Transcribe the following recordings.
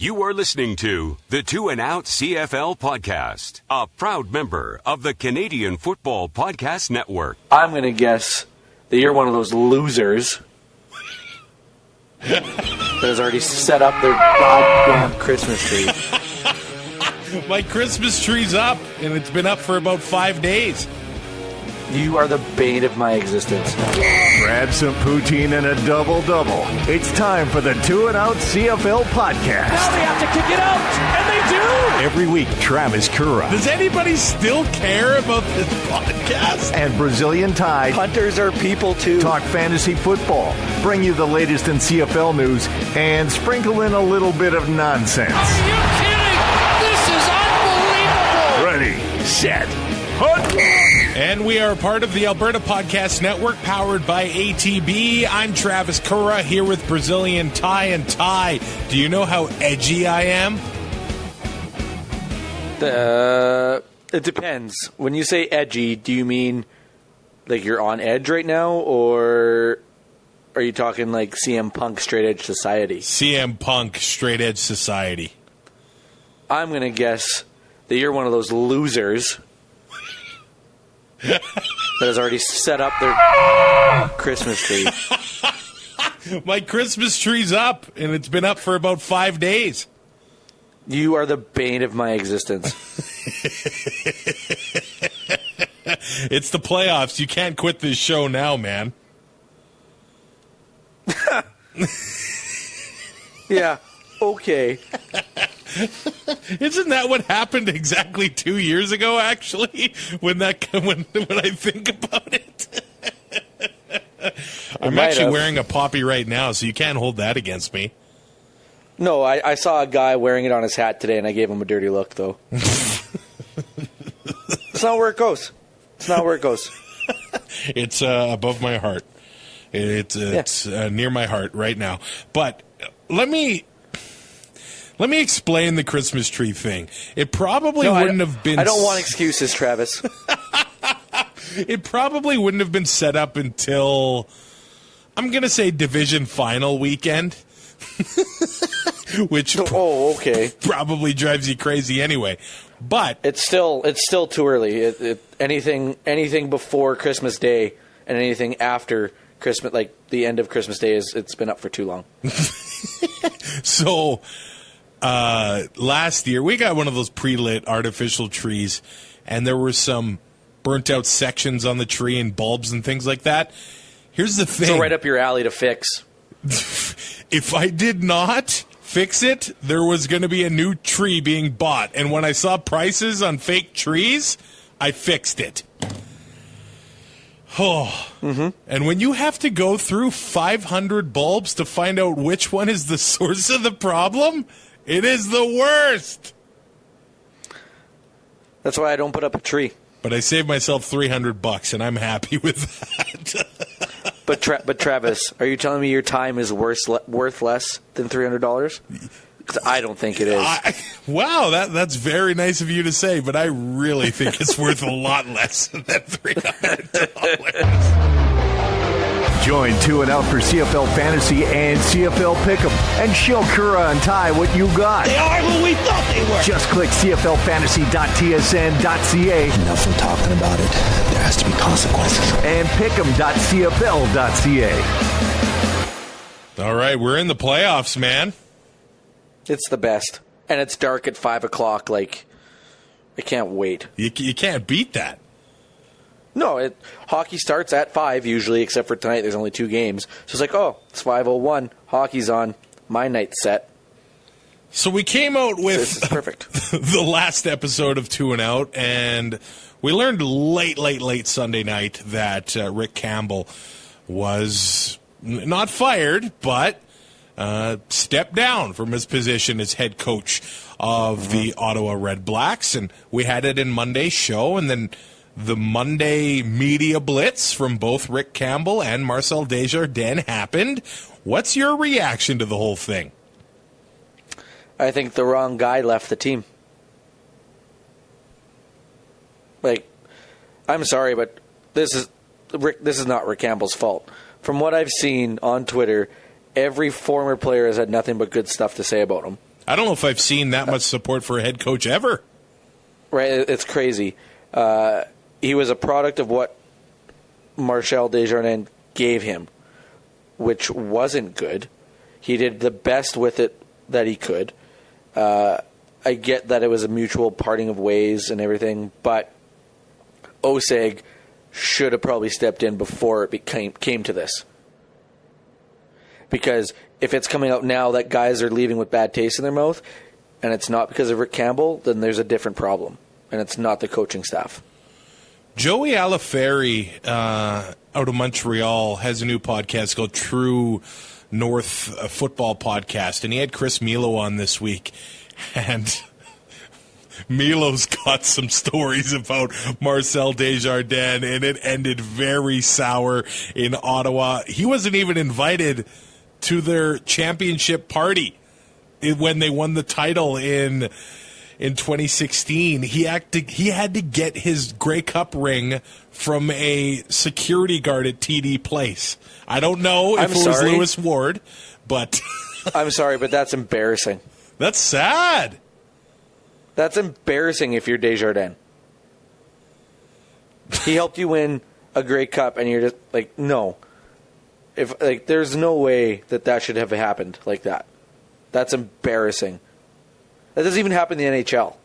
You are listening to the Two and Out CFL podcast, a proud member of the Canadian Football Podcast Network. I'm going to guess that you're one of those losers that has already set up their goddamn Christmas tree. My Christmas tree's up, and it's been up for about 5 days. You are the bane of my existence. Grab some poutine and a double-double. It's time for the Two and Out CFL podcast. Now they have to kick it out, and they do! Every week, Travis Currah. Does anybody still care about this podcast? And Brazilian Ty. Hunters are people, too. Talk fantasy football, bring you the latest in CFL news, and sprinkle in a little bit of nonsense. Are you kidding? This is unbelievable! Ready, set, hunt! And we are part of the Alberta Podcast Network, powered by ATB. I'm Travis Currah, here with Brazilian Ty and Ty. Do you know how edgy I am? It depends. When you say edgy, do you mean like you're on edge right now, or are you talking like CM Punk Straight Edge Society? CM Punk Straight Edge Society. I'm going to guess that you're one of those losers that has already set up their Christmas tree. My Christmas tree's up, and it's been up for about 5 days. You are the bane of my existence. It's the playoffs. You can't quit this show now, man. Yeah, okay. Isn't that what happened exactly 2 years ago, actually, when I think about it? I'm actually wearing a poppy right now, so you can't hold that against me. No, I saw a guy wearing it on his hat today, and I gave him a dirty look, though. It's not where it goes. It's not where it goes. It's above my heart. It's near my heart right now. But let me explain the Christmas tree thing. It probably wouldn't have been... I don't want excuses, Travis. It probably wouldn't have been set up until, I'm going to say, division final weekend. Which okay. Probably drives you crazy anyway. But it's still too early. Anything before Christmas Day and anything after Christmas, like the end of Christmas Day, it's been up for too long. So last year we got one of those pre-lit artificial trees, and there were some burnt out sections on the tree and bulbs and things like that. Here's the thing. So right up your alley to fix. If I did not fix it, there was going to be a new tree being bought. And when I saw prices on fake trees, I fixed it. Oh. Mm-hmm. And when you have to go through 500 bulbs to find out which one is the source of the problem, it is the worst. That's why I don't put up a tree. But I saved myself $300, and I'm happy with that. But Travis, are you telling me your time is worth less than $300? Because I don't think it is. Wow, that's very nice of you to say, but I really think it's worth a lot less than $300. Join Two and Out for CFL Fantasy and CFL Pick'em, and show Currah and Ty what you got. They are who we thought they were! Just click cflfantasy.tsn.ca. Enough from talking about it. There has to be consequences. And pick'em.cfl.ca. All right, we're in the playoffs, man. It's the best. And it's dark at 5 o'clock. Like, I can't wait. You can't beat that. No, hockey starts at 5 usually, except for tonight. There's only 2 games. So it's like, it's 5:01. Hockey's on. My night's set. So we came out with this is perfect. The last episode of Two and Out, and we learned late Sunday night that Rick Campbell was not fired, but stepped down from his position as head coach of the Ottawa Red Blacks. And we had it in Monday's show, and then the Monday media blitz from both Rick Campbell and Marcel Desjardins happened. What's your reaction to the whole thing? I think the wrong guy left the team. Like, I'm sorry, but this is not Rick Campbell's fault. From what I've seen on Twitter, every former player has had nothing but good stuff to say about him. I don't know if I've seen that much support for a head coach ever. Right, it's crazy. He was a product of what Marcel Desjardins gave him, which wasn't good. He did the best with it that he could. I get that it was a mutual parting of ways and everything, but Oseg should have probably stepped in before it came to this. Because if it's coming out now that guys are leaving with bad taste in their mouth, and it's not because of Rick Campbell, then there's a different problem, and it's not the coaching staff. Joey Alaferri out of Montreal has a new podcast called True North Football Podcast, and he had Chris Milo on this week. And Milo's got some stories about Marcel Desjardins, and it ended very sour in Ottawa. He wasn't even invited to their championship party when they won the title in 2016. He had to get his Grey Cup ring from a security guard at TD Place. I don't know if it was Lewis Ward, but I'm sorry, but that's embarrassing. That's sad. That's embarrassing if you're Desjardins. He helped you win a Grey Cup, and you're just like, no. There's no way that should have happened like that. That's embarrassing. That doesn't even happen in the NHL.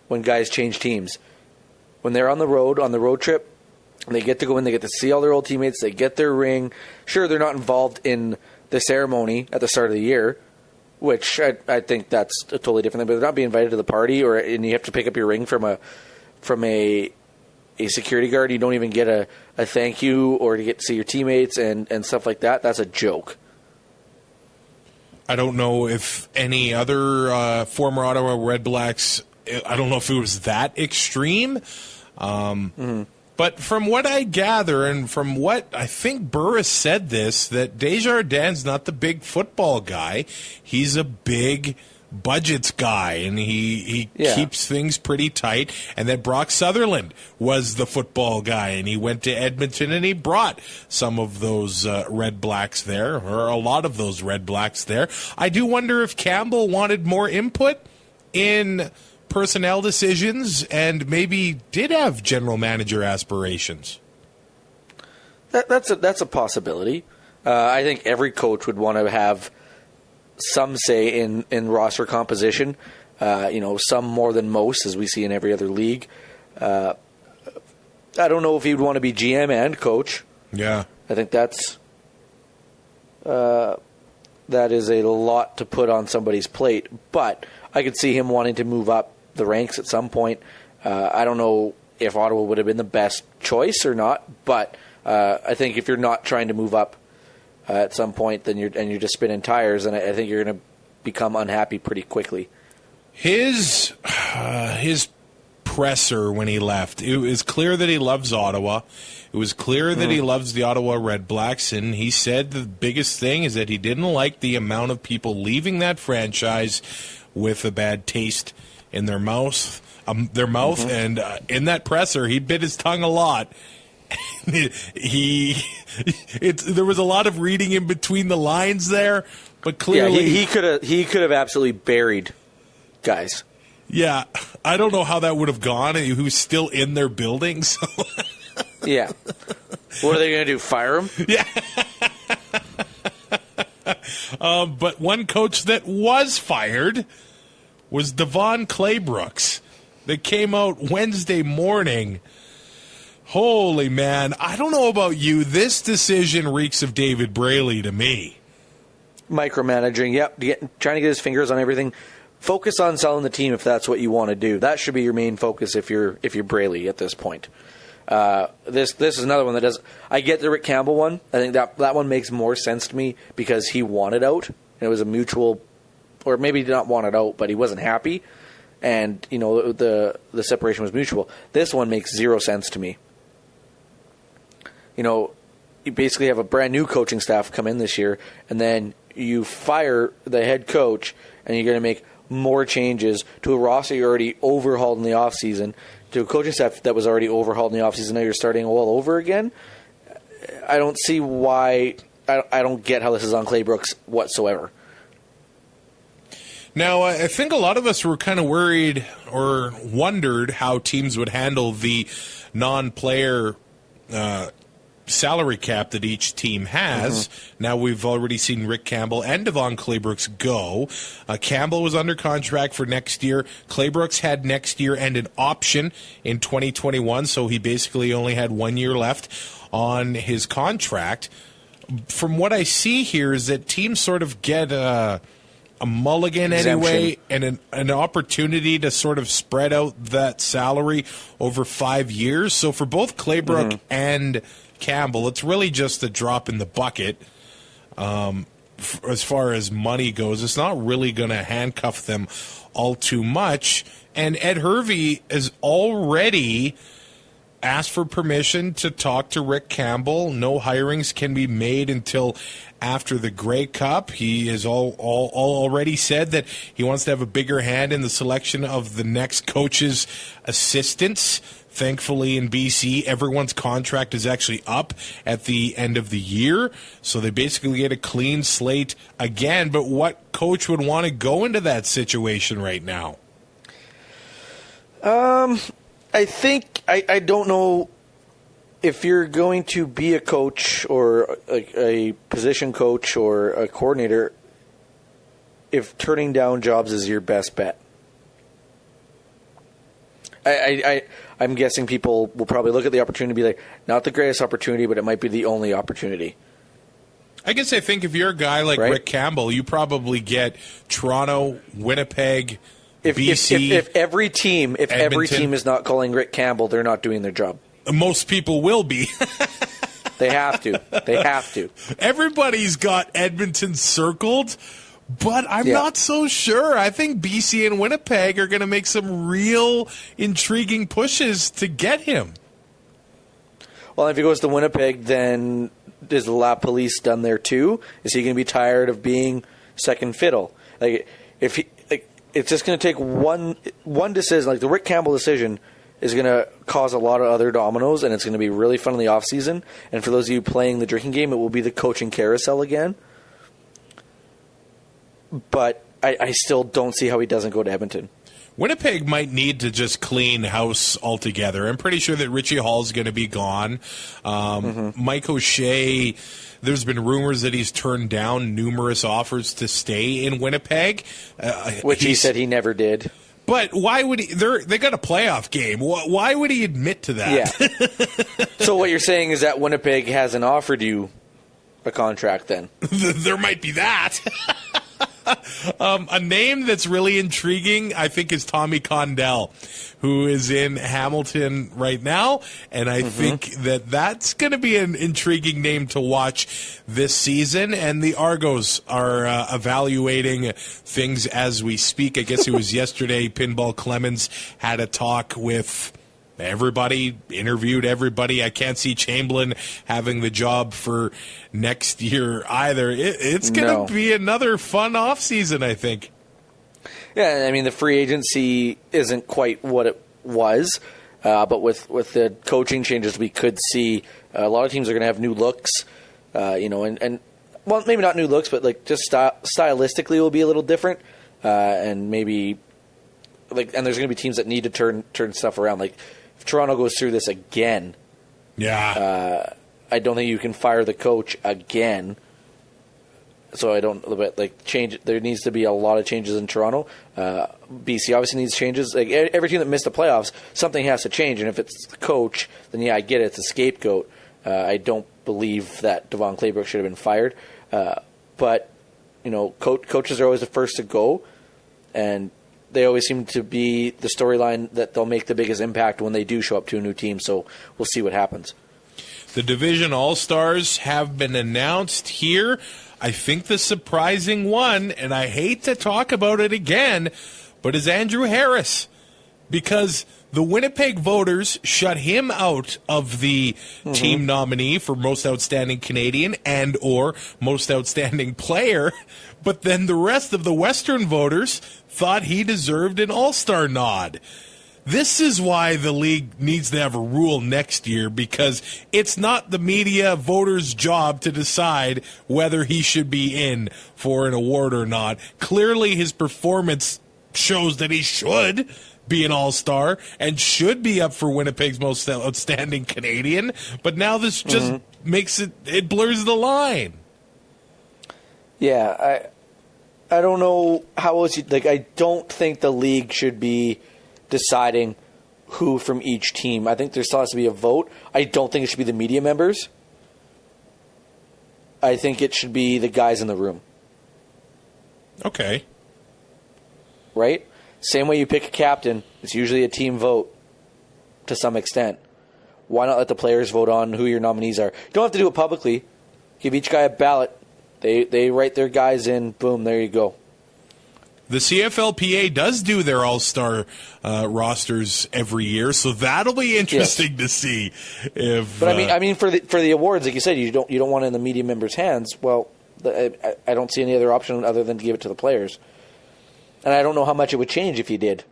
When guys change teams, when they're on the road trip, and they get to go in, they get to see all their old teammates, they get their ring. Sure, they're not involved in the ceremony at the start of the year, which I think that's a totally different thing. But they're not being invited to the party, and you have to pick up your ring from a security guard. You don't even get a thank you or to get to see your teammates and stuff like that. That's a joke. I don't know if any other former Ottawa Redblacks, I don't know if it was that extreme. But from what I gather and from what I think Burris said that Desjardins not the big football guy. He's a big budgets guy, and he keeps things pretty tight. And that Brock Sutherland was the football guy, and he went to Edmonton and he brought some of those Red Blacks there, or a lot of those Red Blacks there. I do wonder if Campbell wanted more input in personnel decisions and maybe did have general manager aspirations. That's a possibility. I think every coach would want to have some say in roster composition, some more than most, as we see in every other league. I don't know if he would want to be GM and coach. Yeah. I think that is a lot to put on somebody's plate, but I could see him wanting to move up the ranks at some point. I don't know if Ottawa would have been the best choice or not, but I think if you're not trying to move up at some point, then you're just spinning tires, and I think you're going to become unhappy pretty quickly. His presser when he left, it was clear that he loves Ottawa. It was clear that he loves the Ottawa Red Blacks, and he said the biggest thing is that he didn't like the amount of people leaving that franchise with a bad taste in their mouth, and in that presser, he bit his tongue a lot. There was a lot of reading in between the lines there, but clearly he could have absolutely buried guys. Yeah, I don't know how that would have gone. Who's still in their building? So. Yeah, what are they going to do? Fire him? Yeah. But one coach that was fired was Devon Claybrooks. That came out Wednesday morning. Holy man, I don't know about you. This decision reeks of David Braley to me. Micromanaging, yep. Trying to get his fingers on everything. Focus on selling the team if that's what you want to do. That should be your main focus if you're Braley at this point. This is another one that does. I get the Rick Campbell one. I think that one makes more sense to me because he wanted out. It was a mutual, or maybe he did not want it out, but he wasn't happy, and the separation was mutual. This one makes zero sense to me. You basically have a brand new coaching staff come in this year, and then you fire the head coach, and you're going to make more changes to a roster you already overhauled in the offseason, to a coaching staff that was already overhauled in the offseason. Now you're starting all over again. I don't see why. I don't get how this is on Claybrooks whatsoever. Now, I think a lot of us were kind of worried or wondered how teams would handle the non-player salary cap that each team has. Now we've already seen Rick Campbell and Devon Claybrooks go. Campbell was under contract for next year. Claybrooks had next year and an option in 2021, so he basically only had 1 year left on his contract. From what I see here is that teams sort of get a mulligan anyway, and an opportunity to sort of spread out that salary over 5 years. So for both Claybrook and Campbell, it's really just a drop in the bucket as far as money goes. It's not really going to handcuff them all too much. And Ed Hervey has already asked for permission to talk to Rick Campbell. No hirings can be made until after the Grey Cup. He has already said that he wants to have a bigger hand in the selection of the next coach's assistants. Thankfully, in BC, everyone's contract is actually up at the end of the year, so they basically get a clean slate again. But what coach would want to go into that situation right now? I think I don't know if you're going to be a coach or a position coach or a coordinator, if turning down jobs is your best bet. I'm guessing people will probably look at the opportunity and be like, not the greatest opportunity, but it might be the only opportunity. I guess I think if you're a guy like Rick Campbell, you probably get Toronto, Winnipeg, BC. If every team is not calling Rick Campbell, they're not doing their job. Most people will be. They have to. They have to. Everybody's got Edmonton circled, but I'm not so sure. I think BC and Winnipeg are going to make some real intriguing pushes to get him. Well, if he goes to Winnipeg, then is the La Police done there too? Is he going to be tired of being second fiddle? It's just going to take one decision. Like the Rick Campbell decision is going to cause a lot of other dominoes, and it's going to be really fun in the offseason. And for those of you playing the drinking game, it will be the coaching carousel again. But I still don't see how he doesn't go to Edmonton. Winnipeg might need to just clean house altogether. I'm pretty sure that Richie Hall's going to be gone. Mike O'Shea, there's been rumors that he's turned down numerous offers to stay in Winnipeg. Which he said he never did. But why would he? They got a playoff game. Why would he admit to that? Yeah. So what you're saying is that Winnipeg hasn't offered you a contract then? There might be that. A name that's really intriguing, I think, is Tommy Condell, who is in Hamilton right now, and I think that's going to be an intriguing name to watch this season, and the Argos are evaluating things as we speak. I guess it was yesterday, Pinball Clemens had a talk with everybody, interviewed everybody. I can't see Chamberlain having the job for next year either. It's going to be another fun offseason, I think. Yeah, I mean, the free agency isn't quite what it was, but with the coaching changes, we could see a lot of teams are going to have new looks, and well, maybe not new looks, but like just stylistically will be a little different, and maybe and there's going to be teams that need to turn stuff around. Like if Toronto goes through this again, I don't think you can fire the coach again. So I don't, but change. There needs to be a lot of changes in Toronto. BC obviously needs changes. Like every team that missed the playoffs, something has to change. And if it's the coach, then I get it. It's a scapegoat. I don't believe that Devon Claybrook should have been fired. But coaches are always the first to go, and they always seem to be the storyline that they'll make the biggest impact when they do show up to a new team. So we'll see what happens. The Division All-Stars have been announced here. I think the surprising one, and I hate to talk about it again, but is Andrew Harris, because the Winnipeg voters shut him out of the team nominee for Most Outstanding Canadian and or Most Outstanding Player, but then the rest of the Western voters thought he deserved an All-Star nod. This is why the league needs to have a rule next year, because it's not the media voters' job to decide whether he should be in for an award or not. Clearly, his performance shows that he should be an all-star and should be up for Winnipeg's most outstanding Canadian. But now this just makes it blurs the line. Yeah, I don't know how else I don't think the league should be deciding who from each team. I think there still has to be a vote. I don't think it should be the media members. I think it should be the guys in the room. Okay. Right? Same way you pick a captain, it's usually a team vote to some extent. Why not let the players vote on who your nominees are? You don't have to do it publicly. Give each guy a ballot. They write their guys in. Boom, there you go. The CFLPA does do their all-star rosters every year, so that'll be interesting to see. If, but I mean, for the awards, like you said, you don't want it in the media members' hands. Well, I don't see any other option other than to give it to the players. And I don't know how much it would change if you did,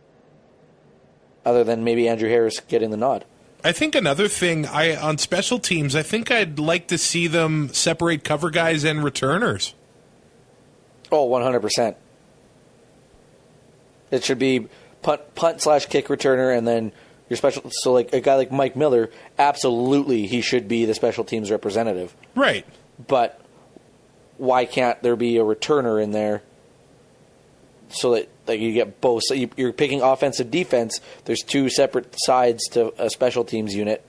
other than maybe Andrew Harris getting the nod. I think another thing, on special teams, I think I'd like to see them separate cover guys and returners. Oh, 100%. It should be punt/kick returner, and then your special. So, like a guy like Mike Miller, absolutely, he should be the special teams representative. Right. But why can't there be a returner in there so that you get both? So you're picking offensive, defense. There's two separate sides to a special teams unit.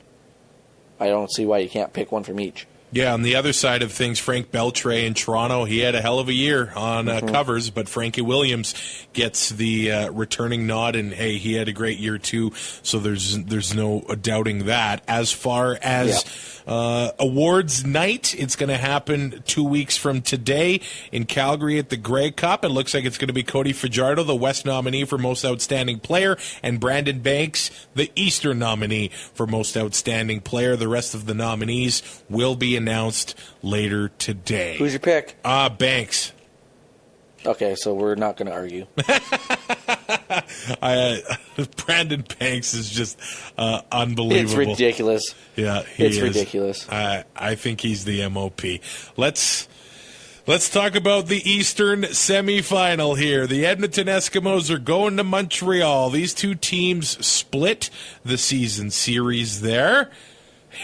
I don't see why you can't pick one from each. Yeah, on the other side of things, Frank Beltray in Toronto, he had a hell of a year on covers, but Frankie Williams gets the returning nod, and hey, he had a great year too, so there's no doubting that. As far as awards night, it's going to happen 2 weeks from today in Calgary at the Grey Cup. It looks like it's going to be Cody Fajardo, the West nominee for Most Outstanding Player, and Brandon Banks, the Eastern nominee for Most Outstanding Player. The rest of the nominees will be announced later today. Who's your pick? Banks. Okay, so we're not going to argue. Brandon Banks is just unbelievable. It's ridiculous. Yeah, it's ridiculous. I think he's the MOP. Let's talk about the Eastern semifinal here. The Edmonton Eskimos are going to Montreal. These two teams split the season series there.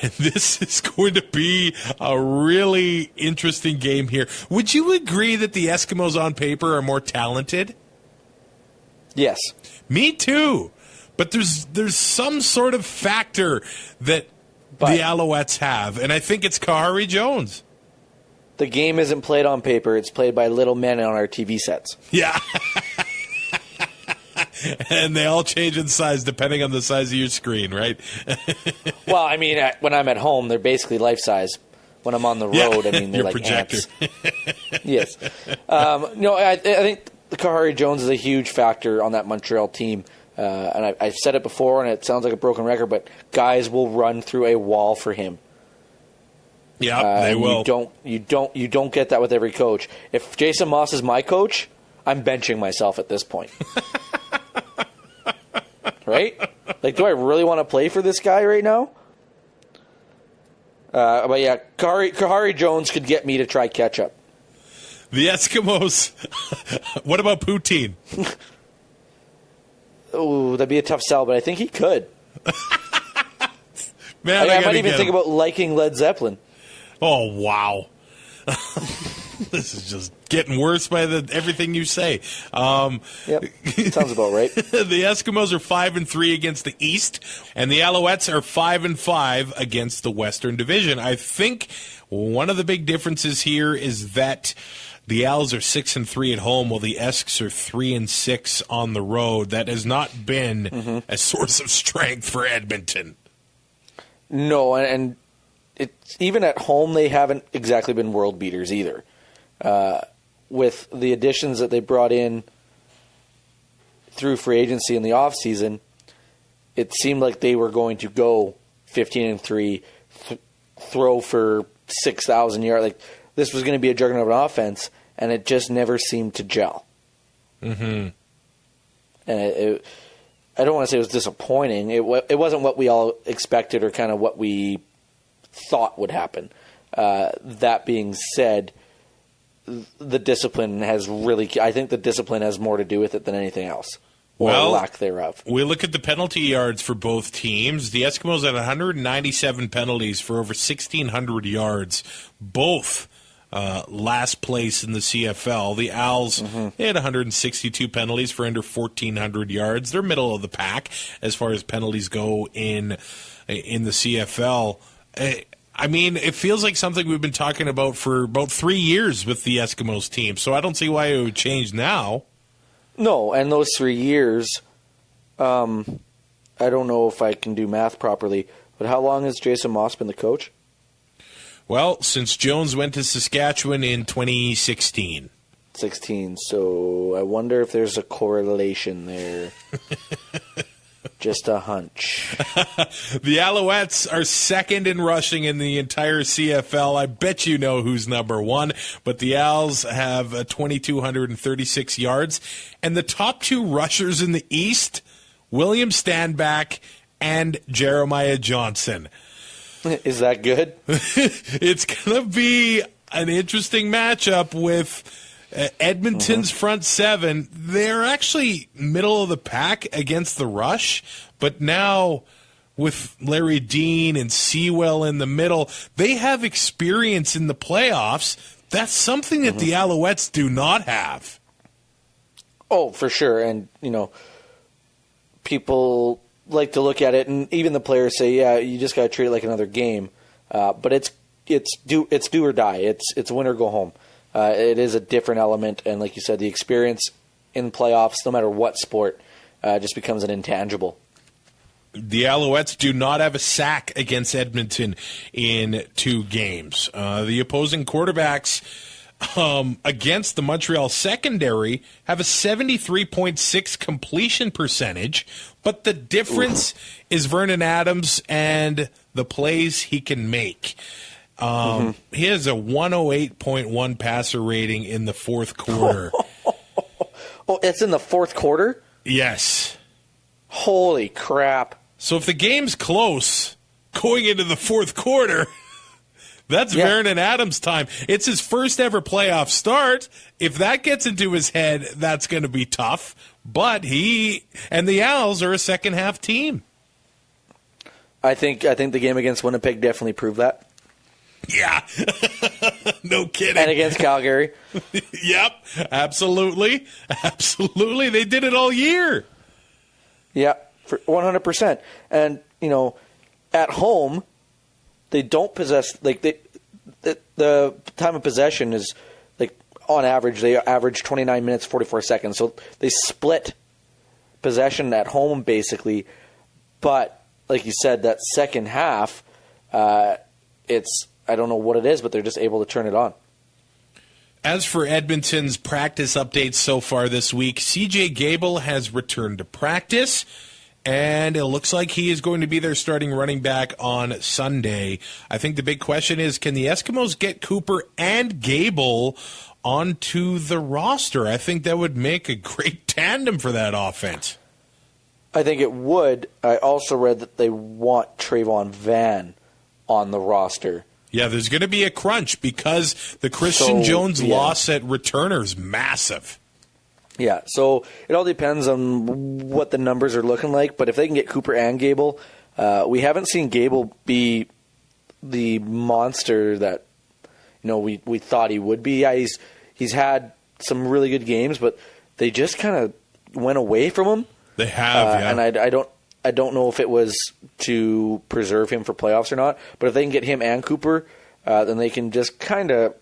And this is going to be a really interesting game here. Would you agree that the Eskimos on paper are more talented? Yes. Me too. But there's some sort of factor that the Alouettes have, and I think it's Kahari Jones. The game isn't played on paper. It's played by little men on our TV sets. Yeah. And they all change in size depending on the size of your screen, right? Well, I mean, when I'm at home, they're basically life size. When I'm on the road, I mean, they're like projector. ants. Yes. I think the Kahari Jones is a huge factor on that Montreal team. And I've said it before, and it sounds like a broken record, but guys will run through a wall for him. Yeah, they will. You don't get that with every coach. If Jason Moss is my coach, I'm benching myself at this point. Right? Like, do I really want to play for this guy right now? But yeah, Kahari Jones could get me to try catch-up. The Eskimos, what about poutine? Oh, that'd be a tough sell, but I think he could. Man, I might even think about liking Led Zeppelin. Oh, wow. This is just getting worse by everything you say. Yep, sounds about right. The Eskimos are 5-3 against the East, and the Alouettes are 5-5 against the Western Division. I think one of the big differences here is that the Owls are 6-3 at home, while the Esks are 3-6 on the road. That has not been a source of strength for Edmonton. No, and it's even at home they haven't exactly been world beaters either. With the additions that they brought in through free agency in the offseason, it seemed like they were going to go 15-3, throw for 6,000 yards. Like, this was going to be a juggernaut of an offense, and it just never seemed to gel. Mm-hmm. And I don't want to say it was disappointing. It wasn't what we all expected or kind of what we thought would happen. That being said, the discipline has really... I think the discipline has more to do with it than anything else. Or lack thereof. We look at the penalty yards for both teams. The Eskimos had 197 penalties for over 1,600 yards. Both last place in the CFL. The Owls they had 162 penalties for under 1,400 yards. They're middle of the pack as far as penalties go in the CFL. I mean, it feels like something we've been talking about for about 3 years with the Eskimos team, so I don't see why it would change now. No, and those 3 years, I don't know if I can do math properly, but how long has Jason Moss been the coach? Well, since Jones went to Saskatchewan in 2016. 16, so I wonder if there's a correlation there. Just a hunch. The Alouettes are second in rushing in the entire CFL. I bet you know who's number one, but the Owls have 2,236 yards. And the top two rushers in the East, William Stanback and Jeremiah Johnson. Is that good? It's going to be an interesting matchup with Edmonton's front seven. They're actually middle of the pack against the rush, but now with Larry Dean and Sewell in the middle, they have experience in the playoffs. That's something that the Alouettes do not have. Oh, for sure. And, people like to look at it, and even the players say, yeah, you just got to treat it like another game. But it's do or die. It's win or go home. It is a different element, and like you said, the experience in playoffs, no matter what sport, just becomes an intangible. The Alouettes do not have a sack against Edmonton in 2 games. The opposing quarterbacks against the Montreal secondary have a 73.6 completion percentage, but the difference is Vernon Adams and the plays he can make. He has a 108.1 passer rating in the fourth quarter. Oh, it's in the fourth quarter? Yes. Holy crap. So if the game's close going into the fourth quarter, that's Vernon Adams' time. It's his first ever playoff start. If that gets into his head, that's going to be tough. But he and the Owls are a second half team. I think the game against Winnipeg definitely proved that. Yeah. No kidding. And against Calgary. Yep. Absolutely. Absolutely. They did it all year. Yeah, for 100%. And, at home, they don't possess, the time of possession is, on average, they average 29 minutes, 44 seconds. So they split possession at home, basically. But, like you said, that second half, it's, I don't know what it is, but they're just able to turn it on. As for Edmonton's practice updates so far this week, CJ Gable has returned to practice, and it looks like he is going to be their starting running back on Sunday. I think the big question is, can the Eskimos get Cooper and Gable onto the roster? I think that would make a great tandem for that offense. I think it would. I also read that they want Trayvon Van on the roster. Yeah, there's going to be a crunch because the Christian Jones loss at returner is massive. Yeah, so it all depends on what the numbers are looking like. But if they can get Cooper and Gable, we haven't seen Gable be the monster that we thought he would be. Yeah, he's had some really good games, but they just kind of went away from him. They have, yeah. And I don't know if it was to preserve him for playoffs or not, but if they can get him and Cooper, then they can just kind of,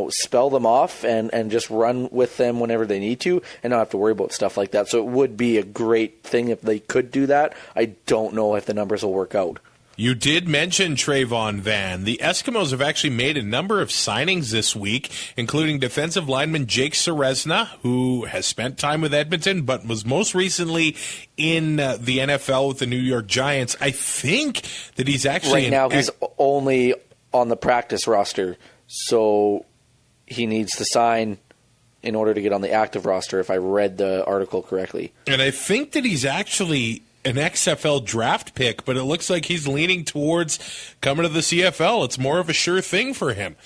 spell them off and just run with them whenever they need to and not have to worry about stuff like that. So it would be a great thing if they could do that. I don't know if the numbers will work out. You did mention Trayvon Van. The Eskimos have actually made a number of signings this week, including defensive lineman Jake Ceresna, who has spent time with Edmonton, but was most recently in the NFL with the New York Giants. I think that he's actually... Right now he's only on the practice roster, so he needs to sign in order to get on the active roster, if I read the article correctly. And I think that he's actually an XFL draft pick, but it looks like he's leaning towards coming to the CFL. It's more of a sure thing for him.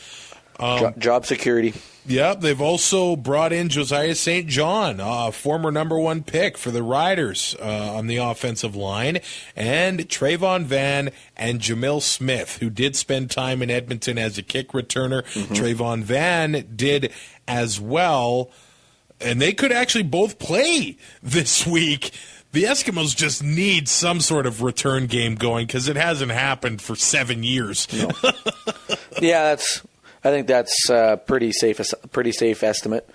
Job security. Yeah, they've also brought in Josiah St. John, former number 1 pick for the Riders on the offensive line, and Trayvon Van and Jamil Smith, who did spend time in Edmonton as a kick returner. Trayvon Van did as well, and they could actually both play this week. The Eskimos just need some sort of return game going because it hasn't happened for 7 years. No. Yeah, I think that's a pretty safe estimate.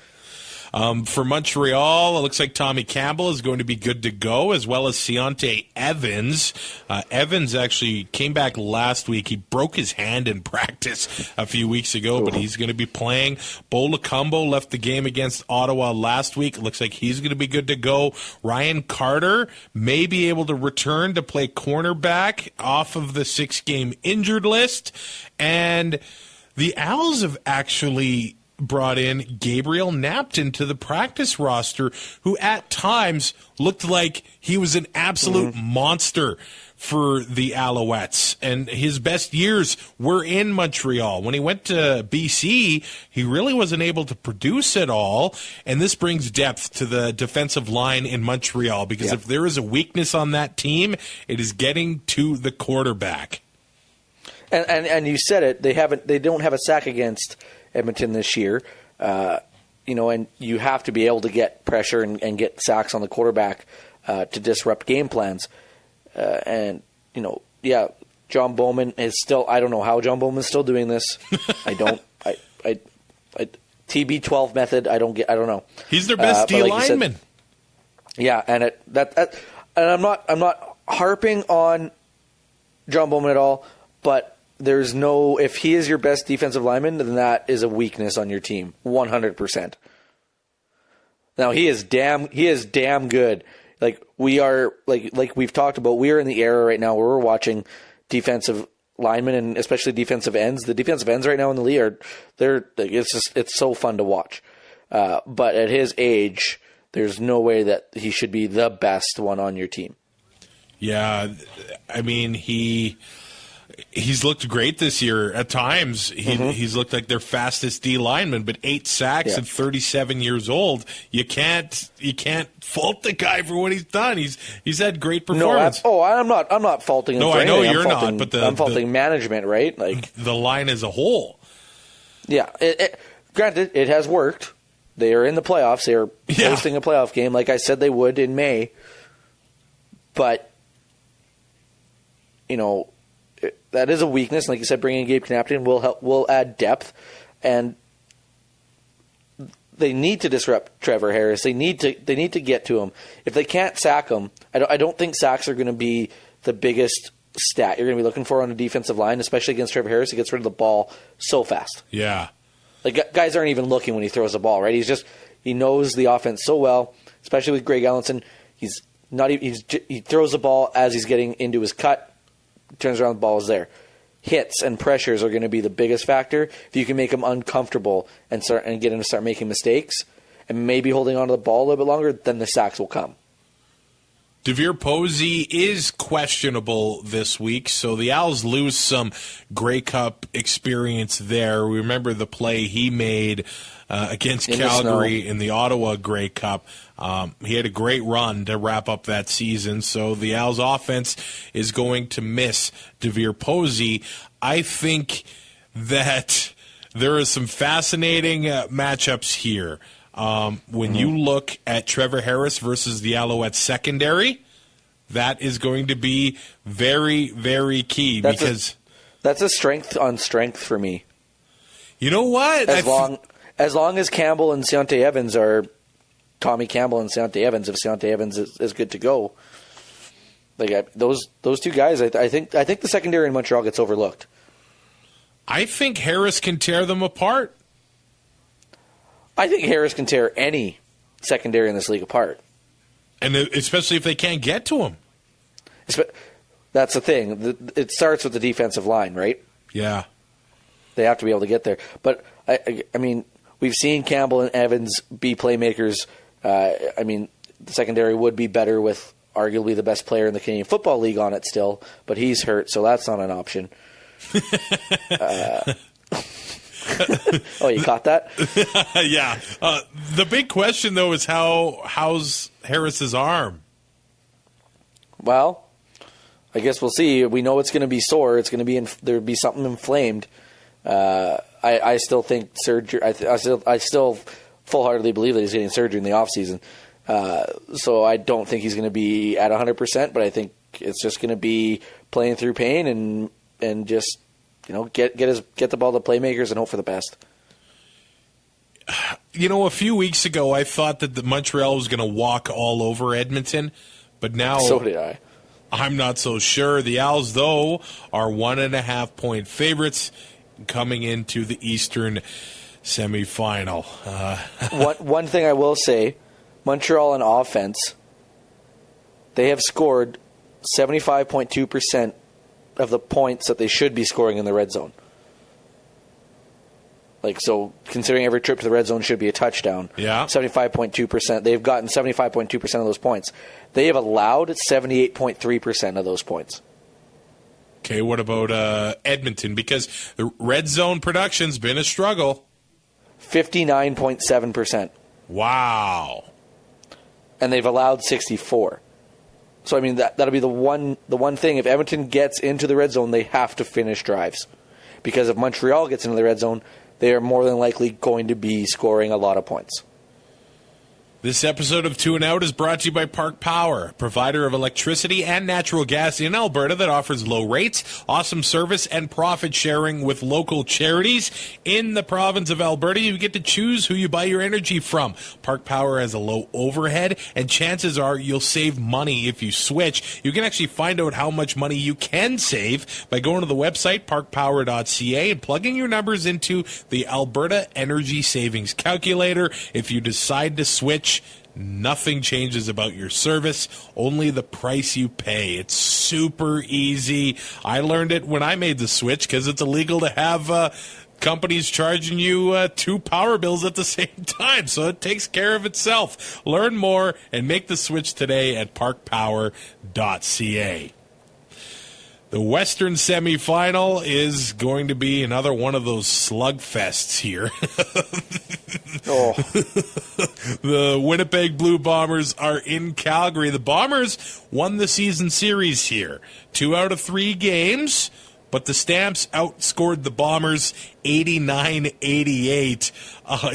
For Montreal, it looks like Tommy Campbell is going to be good to go, as well as Seontae Evans. Evans actually came back last week. He broke his hand in practice a few weeks ago, but he's going to be playing. Bo Lacombo left the game against Ottawa last week. It looks like he's going to be good to go. Ryan Carter may be able to return to play cornerback off of the 6-game injured list. And the Owls have actually brought in Gabriel Napton to the practice roster, who at times looked like he was an absolute monster for the Alouettes. And his best years were in Montreal. When he went to BC, he really wasn't able to produce at all. And this brings depth to the defensive line in Montreal, because if there is a weakness on that team, it is getting to the quarterback. And you said it. They don't have a sack against Edmonton this year. And you have to be able to get pressure and get sacks on the quarterback to disrupt game plans. John Bowman is still. I don't know how John Bowman is still doing this. I don't. I TB12 method. I don't know. He's their best D lineman. And I'm not harping on John Bowman at all, but there's no, if he is your best defensive lineman, then that is a weakness on your team, 100%. Now he is damn good. Like we are, like we've talked about, we are in the era right now where we're watching defensive linemen and especially defensive ends. The defensive ends right now in the league it's so fun to watch. But at his age, there's no way that he should be the best one on your team. Yeah, I mean He's looked great this year. At times, he's looked like their fastest D lineman, but 8 sacks at 37 years old. You can't fault the guy for what he's done. He's had great performance. I'm not faulting him. No, for I know anything. you're not, but I'm faulting management, right? Like the line as a whole. Yeah, granted, it has worked. They are in the playoffs. They are hosting a playoff game, like I said they would in May. But that is a weakness. Like you said, bringing Gabe Knapton will add depth, and they need to disrupt Trevor Harris. They need to get to him. If they can't sack him, I don't think sacks are going to be the biggest stat you're going to be looking for on the defensive line, especially against Trevor Harris. He gets rid of the ball so fast. Yeah, like guys aren't even looking when he throws the ball. Right? He knows the offense so well, especially with Greg Ellenson. He throws the ball as he's getting into his cut. Turns around, the ball is there. Hits and pressures are going to be the biggest factor. If you can make him uncomfortable and get him to start making mistakes and maybe holding on to the ball a little bit longer, then the sacks will come. DeVere Posey is questionable this week, so the Owls lose some Grey Cup experience there. We remember the play he made against Calgary in the Ottawa Grey Cup. He had a great run to wrap up that season, so the Owls offense is going to miss DeVere Posey. I think that there are some fascinating matchups here. When you look at Trevor Harris versus the Alouettes secondary, that is going to be very, very key. That's a strength on strength for me. You know what? As long as Campbell and Seontae Evans are Tommy Campbell and Seontae Evans, if Seontae Evans is good to go, like those two guys, I think the secondary in Montreal gets overlooked. I think Harris can tear them apart. I think Harris can tear any secondary in this league apart. And especially if they can't get to him. That's the thing. It starts with the defensive line, right? Yeah. They have to be able to get there. But, I mean, we've seen Campbell and Evans be playmakers. I mean, the secondary would be better with arguably the best player in the Canadian Football League on it still, but he's hurt, so that's not an option. Oh, you caught that? Yeah. The big question, though, is how's Harris's arm? Well, I guess we'll see. We know it's going to be sore. It's going to be there'll be something inflamed. I still think surgery. I still full-heartedly believe that he's getting surgery in the off season. So I don't think he's going to be at 100%. But I think it's just going to be playing through pain and just get the ball to playmakers and hope for the best. A few weeks ago I thought that the Montreal was going to walk all over Edmonton, but now so did I. I'm not so sure. The Owls, though, are 1.5-point favorites coming into the Eastern semifinal. One thing I will say, Montreal on offense, they have scored 75.2% of the points that they should be scoring in the red zone. So considering every trip to the red zone should be a touchdown. Yeah. 75.2%. They've gotten 75.2% of those points. They have allowed 78.3% of those points. Okay, what about Edmonton? Because the red zone production's been a struggle. 59.7%. Wow. And they've allowed 64. So I mean that'll be the one thing. If Edmonton gets into the red zone, they have to finish drives. Because if Montreal gets into the red zone, they are more than likely going to be scoring a lot of points. This episode of Two and Out is brought to you by Park Power, a provider of electricity and natural gas in Alberta that offers low rates, awesome service, and profit sharing with local charities. In the province of Alberta, you get to choose who you buy your energy from. Park Power has a low overhead, and chances are you'll save money if you switch. You can actually find out how much money you can save by going to the website, parkpower.ca, and plugging your numbers into the Alberta Energy Savings Calculator. If you decide to switch, nothing changes about your service, only the price you pay. It's super easy. I learned it when I made the switch because it's illegal to have companies charging you two power bills at the same time, so it takes care of itself. Learn more and make the switch today at parkpower.ca. The Western semifinal is going to be another one of those slugfests here. Oh. The Winnipeg Blue Bombers are in Calgary. The Bombers won the season series here. 2 out of 3 games, but the Stamps outscored the Bombers 89-88.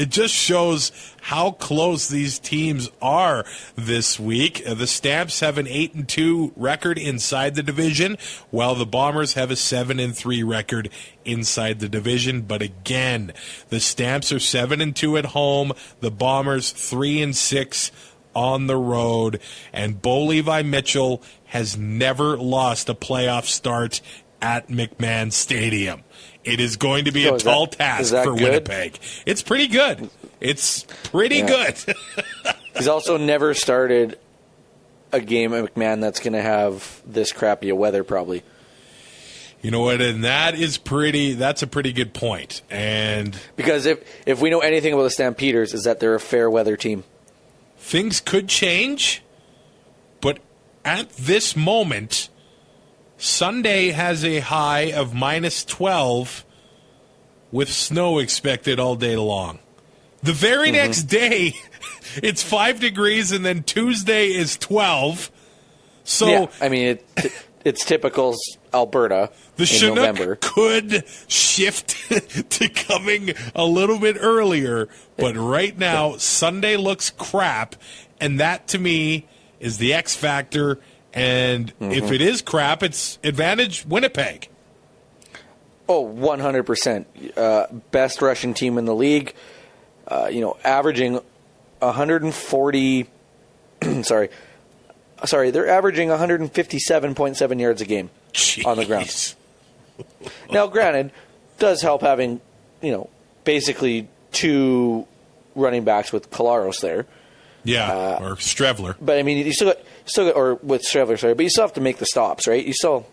It just shows how close these teams are this week. The Stamps have an 8-2 record inside the division, while the Bombers have a 7-3 record inside the division. But again, the Stamps are 7-2 at home, the Bombers 3-6 on the road, and Bo Levi Mitchell has never lost a playoff start at McMahon Stadium. It is going to be a tall task for Winnipeg. It's pretty good. It's pretty good. He's also never started a game at McMahon that's going to have this crappy weather, probably. You know what? And that's a pretty good point. And because if we know anything about the Stampeders, is that they're a fair weather team. Things could change, but at this moment, Sunday has a high of -12 with snow expected all day long. The very next day, it's 5 degrees, and then Tuesday is 12. So yeah, I mean, it's typical Alberta the in Chinook November. Could shift to coming a little bit earlier, but right now, Sunday looks crap, and that, to me, is the X factor. And if it is crap, it's advantage Winnipeg. Oh, 100%. Best rushing team in the league. Averaging 140. Sorry, they're averaging 157.7 yards a game on the ground. Now, granted, does help having, basically 2 running backs with Kolaros there. Yeah, or Strevler. But I mean, you still got, or with Strevler, sorry, but you still have to make the stops, right? You still,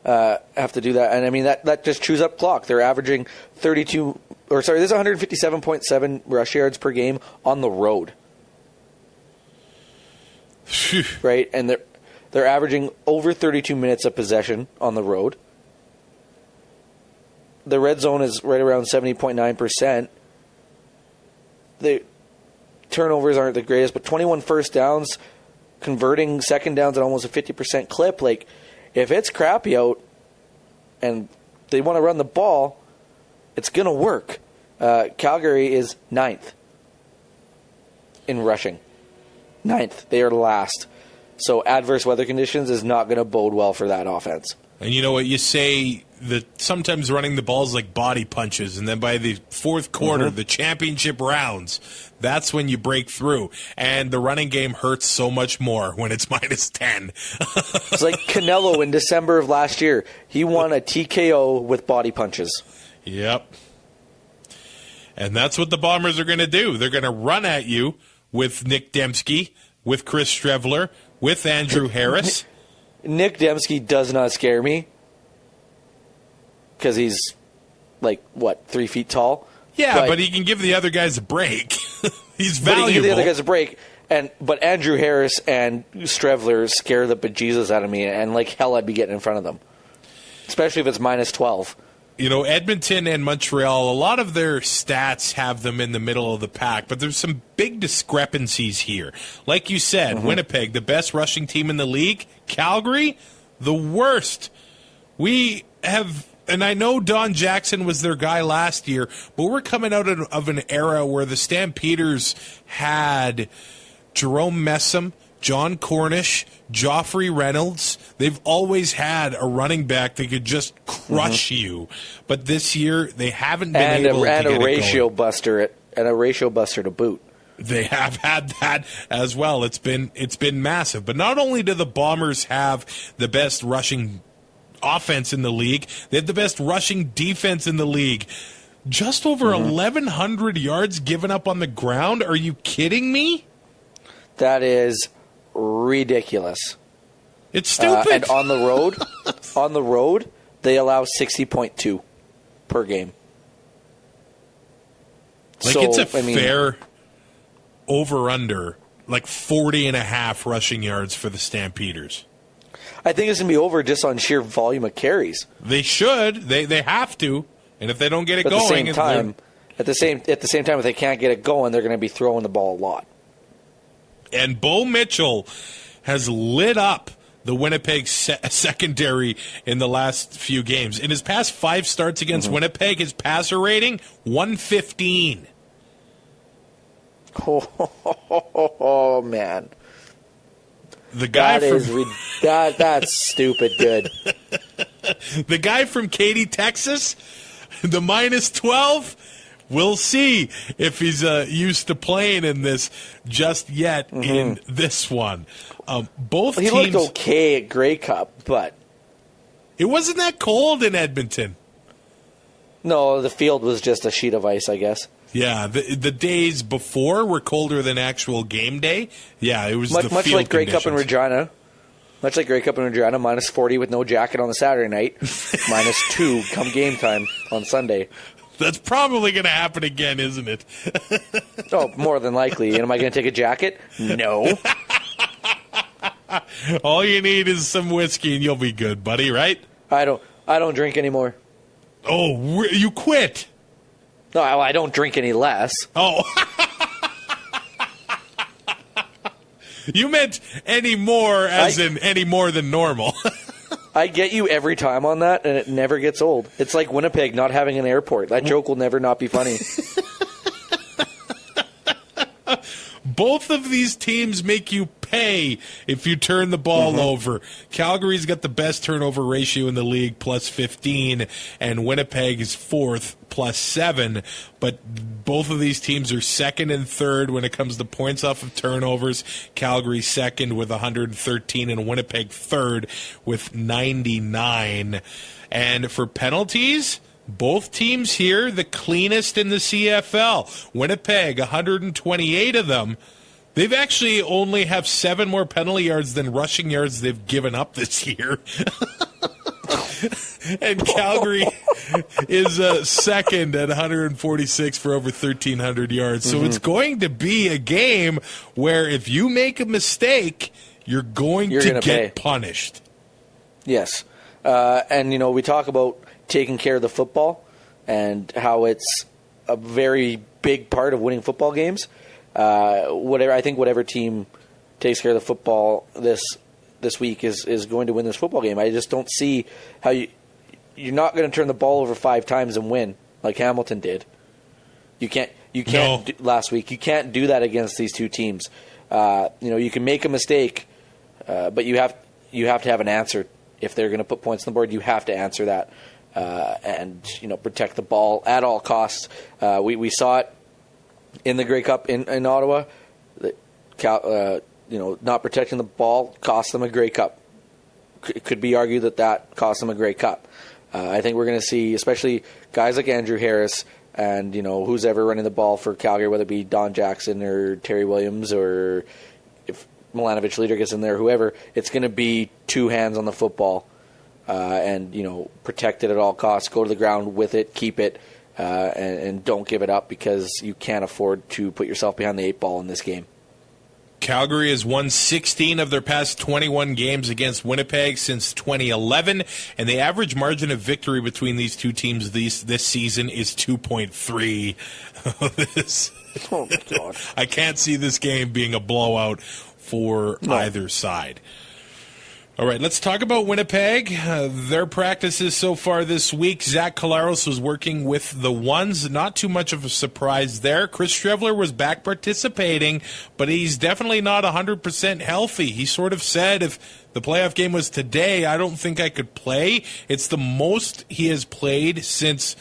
have to do that. And I mean, that just chews up clock. They're averaging there's 157.7 rush yards per game on the road. Right? And they're averaging over 32 minutes of possession on the road. The red zone is right around 70.9%. The turnovers aren't the greatest, but 21 first downs, converting second downs at almost a 50% clip. Like, if it's crappy out and they want to run the ball, it's going to work. Calgary is 9th in rushing. 9th. They are last. So adverse weather conditions is not going to bode well for that offense. And you know what? You say that sometimes running the ball is like body punches, and then by the fourth quarter, the championship rounds, that's when you break through. And the running game hurts so much more when it's minus 10. It's like Canelo in December of last year. He won a TKO with body punches. Yep. And that's what the Bombers are going to do. They're going to run at you with Nick Dembski, with Chris Streveler, with Andrew Harris. Nick Dembski does not scare me because he's, 3 feet tall? Yeah, but he can give the other guys a break. He's valuable. But he can give the other guys a break. But Andrew Harris and Streveler scare the bejesus out of me, and like hell I'd be getting in front of them. Especially if it's minus 12. You know, Edmonton and Montreal, a lot of their stats have them in the middle of the pack, but there's some big discrepancies here. Like you said, Winnipeg, the best rushing team in the league. Calgary, the worst. We have, and I know Don Jackson was their guy last year, but we're coming out of an era where the Stampeders had Jerome Messam, John Cornish, Joffrey Reynolds. They've always had a running back that could just crush you. But this year, they haven't been able to get it going. And a ratio buster to boot. They have had that as well. It's been massive. But not only do the Bombers have the best rushing offense in the league, they have the best rushing defense in the league. Just over 1,100 yards given up on the ground. Are you kidding me? That is ridiculous. It's stupid. And on the road, they allow 60.2 per game. It's a fair over-under, 40.5 rushing yards for the Stampeders. I think it's going to be over just on sheer volume of carries. They should. They have to. And if they don't get it going... At the same time, if they can't get it going, they're going to be throwing the ball a lot. And Bo Mitchell has lit up the Winnipeg secondary in the last few games. In his past 5 starts against Winnipeg, his passer rating, 115. Oh man. The guy that's stupid good. The guy from Katy, Texas, the minus 12, we'll see if he's used to playing in this just yet in this one. Both teams, he looked okay at Grey Cup, but it wasn't that cold in Edmonton. No, the field was just a sheet of ice, I guess. Yeah, the days before were colder than actual game day. Yeah, it was much like Grey Cup in Regina. Much like Grey Cup in Regina, minus 40 with no jacket on the Saturday night, minus 2 come game time on Sunday. That's probably going to happen again, isn't it? Oh, more than likely. And am I going to take a jacket? No. All you need is some whiskey and you'll be good, buddy, right? I don't drink anymore. Oh, you quit? No, I don't drink any less. Oh. You meant any more as in any more than normal. I get you every time on that, and it never gets old. It's like Winnipeg not having an airport. That joke will never not be funny. Both of these teams make you pay if you turn the ball over. Calgary's got the best turnover ratio in the league, plus 15, and Winnipeg is 4th, plus 7. But both of these teams are 2nd and 3rd when it comes to points off of turnovers. Calgary 2nd with 113, and Winnipeg 3rd with 99. And for penalties, both teams here, the cleanest in the CFL. Winnipeg, 128 of them. They've actually only have 7 more penalty yards than rushing yards they've given up this year. And Calgary is second at 146 for over 1,300 yards. So it's going to be a game where if you make a mistake, you're going to get pay. punished. Yes. And, we talk about taking care of the football and how it's a very big part of winning football games. I think whatever team takes care of the football this week is going to win this football game. I just don't see how you're not going to turn the ball over 5 times and win like Hamilton did. You can't last week. You can't do that against these two teams. You can make a mistake, but you have to have an answer. If they're going to put points on the board, you have to answer that and protect the ball at all costs. We saw it in the Grey Cup in Ottawa. Not protecting the ball cost them a Grey Cup. It could be argued that cost them a Grey Cup. I think we're going to see, especially guys like Andrew Harris and who's ever running the ball for Calgary, whether it be Don Jackson or Terry Williams or if Milanovic Leader gets in there, whoever, it's going to be 2 hands on the football and protect it at all costs. Go to the ground with it, keep it, and don't give it up because you can't afford to put yourself behind the 8 ball in this game. Calgary has won 16 of their past 21 games against Winnipeg since 2011, and the average margin of victory between these two teams this season is 2.3. Oh, my God. I can't see this game being a blowout for either side. All right, let's talk about Winnipeg. Their practices so far this week. Zach Collaros was working with the ones. Not too much of a surprise there. Chris Streveler was back participating, but he's definitely not 100% healthy. He sort of said, if the playoff game was today, I don't think I could play. It's the most he has played since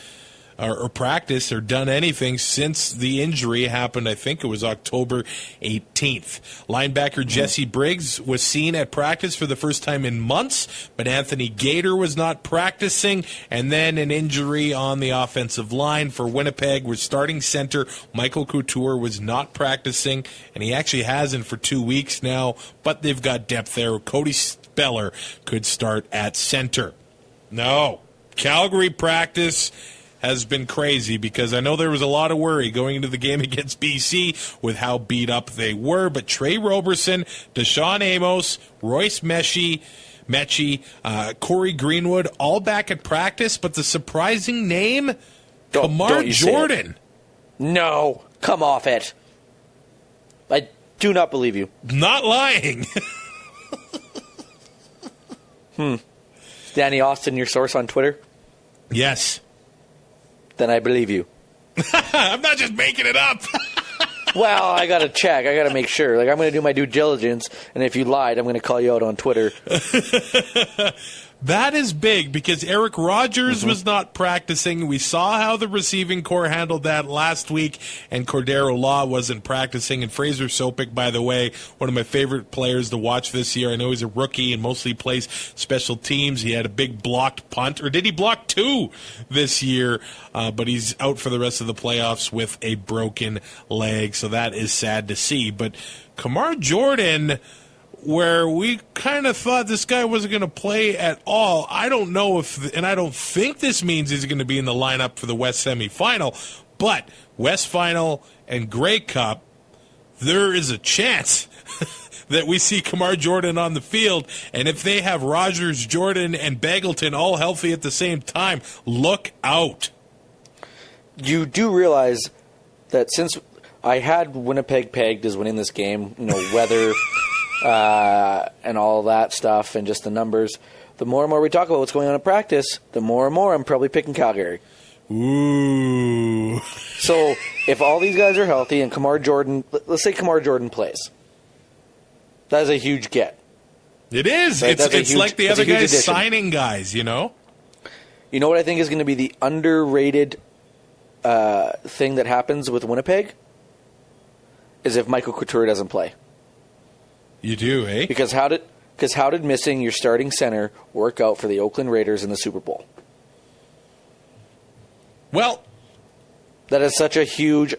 or practiced or done anything since the injury happened. I think it was October 18th. Linebacker Jesse Briggs was seen at practice for the first time in months, but Anthony Gator was not practicing, and then an injury on the offensive line for Winnipeg, where starting center Michael Couture was not practicing, and he actually hasn't for 2 weeks now, but they've got depth there. Cody Speller could start at center. No, Calgary practice has been crazy because I know there was a lot of worry going into the game against BC with how beat up they were. But Trey Roberson, Deshaun Amos, Royce Mechie, Corey Greenwood, all back at practice. But the surprising name, Kamar Jordan. No, come off it. I do not believe you. Not lying. Danny Austin, your source on Twitter? Yes. Then I believe you. I'm not just making it up. Well, I got to check. I got to make sure. I'm going to do my due diligence, and if you lied, I'm going to call you out on Twitter. That is big because Eric Rogers was not practicing. We saw how the receiving corps handled that last week, and Cordero Law wasn't practicing. And Fraser Sopik, by the way, one of my favorite players to watch this year. I know he's a rookie and mostly plays special teams. He had a big blocked punt, or did he block 2 this year? But he's out for the rest of the playoffs with a broken leg, so that is sad to see. But Kamar Jordan, where we kind of thought this guy wasn't going to play at all. I don't know and I don't think this means he's going to be in the lineup for the West semifinal, but West Final and Grey Cup, there is a chance that we see Kamar Jordan on the field, and if they have Rogers, Jordan, and Bagleton all healthy at the same time, look out. You do realize that since I had Winnipeg pegged as winning this game, weather and all that stuff and just the numbers, the more and more we talk about what's going on in practice, the more and more I'm probably picking Calgary. Ooh. So if all these guys are healthy and Kamar Jordan, let's say Kamar Jordan plays, that is a huge get. It is. Right? It's like the other guys signing guys, You know what I think is going to be the underrated thing that happens with Winnipeg? Is if Michael Couture doesn't play. You do, eh? Because how did missing your starting center work out for the Oakland Raiders in the Super Bowl? Well, that is such a huge,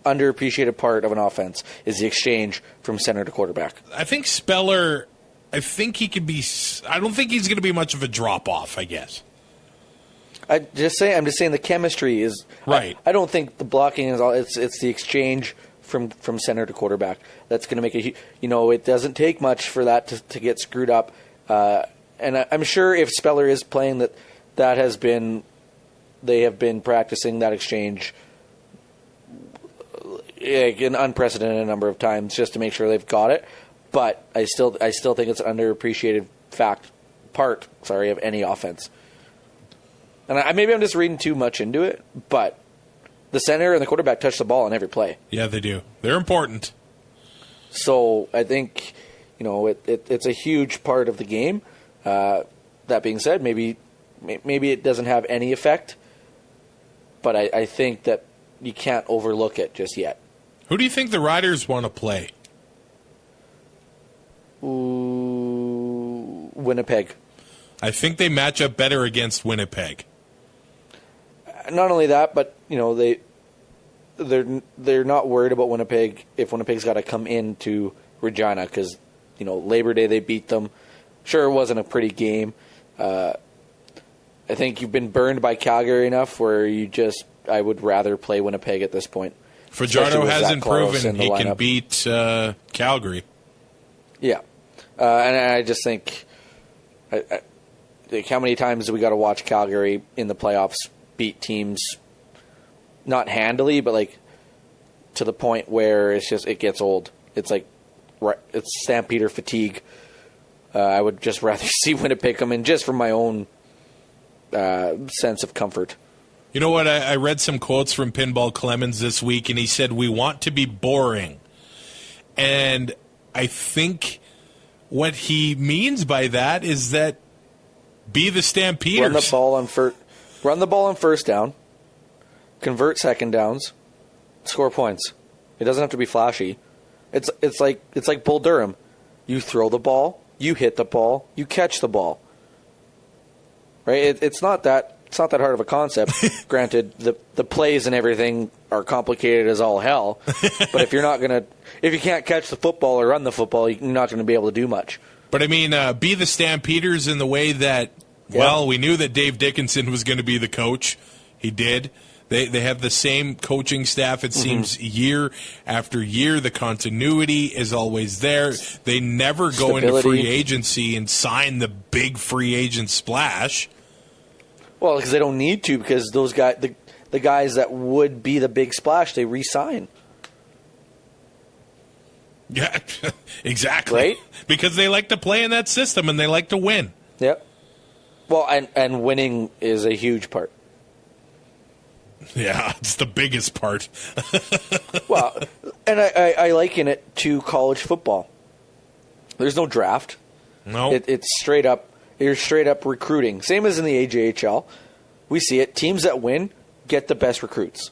underappreciated part of an offense, is the exchange from center to quarterback. I think Speller I think he could be. I don't think he's going to be much of a drop off, I guess. I'm just saying the chemistry is right. I don't think the blocking is all. It's the exchange from center to quarterback that's going to make a. It doesn't take much for that to get screwed up. And I'm sure if Speller is playing, that has been. They have been practicing that exchange an unprecedented number of times just to make sure they've got it. But I still think it's an underappreciated part of any offense. And maybe I'm just reading too much into it, but the center and the quarterback touch the ball on every play. Yeah, they do. They're important. So I think, it's a huge part of the game. That being said, maybe it doesn't have any effect, but I think that you can't overlook it just yet. Who do you think the Riders want to play? Ooh, Winnipeg. I think they match up better against Winnipeg. Not only that, but they're not worried about Winnipeg if Winnipeg's got to come into Regina because Labor Day they beat them. Sure, it wasn't a pretty game. I think you've been burned by Calgary enough where I would rather play Winnipeg at this point. Fajardo hasn't proven he can beat Calgary. Yeah, and I just think, how many times do we got to watch Calgary in the playoffs beat teams, not handily, but to the point where it gets old. It's it's Stampeder fatigue. I would just rather see Winnipeg come in just for my own sense of comfort. You know what? I read some quotes from Pinball Clemens this week, and he said, "We want to be boring." And I think what he means by that is that be the Stampeders. Run the ball on first down, convert second downs, score points. It doesn't have to be flashy. It's like Bull Durham. You throw the ball, you hit the ball, you catch the ball. Right? It's not that hard of a concept. Granted, the plays and everything are complicated as all hell. But if you can't catch the football or run the football, you're not going to be able to do much. But I mean, be the Stampeders in the way that. Well, we knew that Dave Dickinson was going to be the coach. He did. They have the same coaching staff, it seems, year after year. The continuity is always there. They never go into free agency and sign the big free agent splash. Well, because they don't need to, because those guys, the guys that would be the big splash, they re-sign. Yeah, exactly. Right? Because they like to play in that system and they like to win. Yep. Well, and winning is a huge part. Yeah, it's the biggest part. Well, and I liken it to college football. There's no draft. No. It's straight up. You're straight up recruiting. Same as in the AJHL. We see it. Teams that win get the best recruits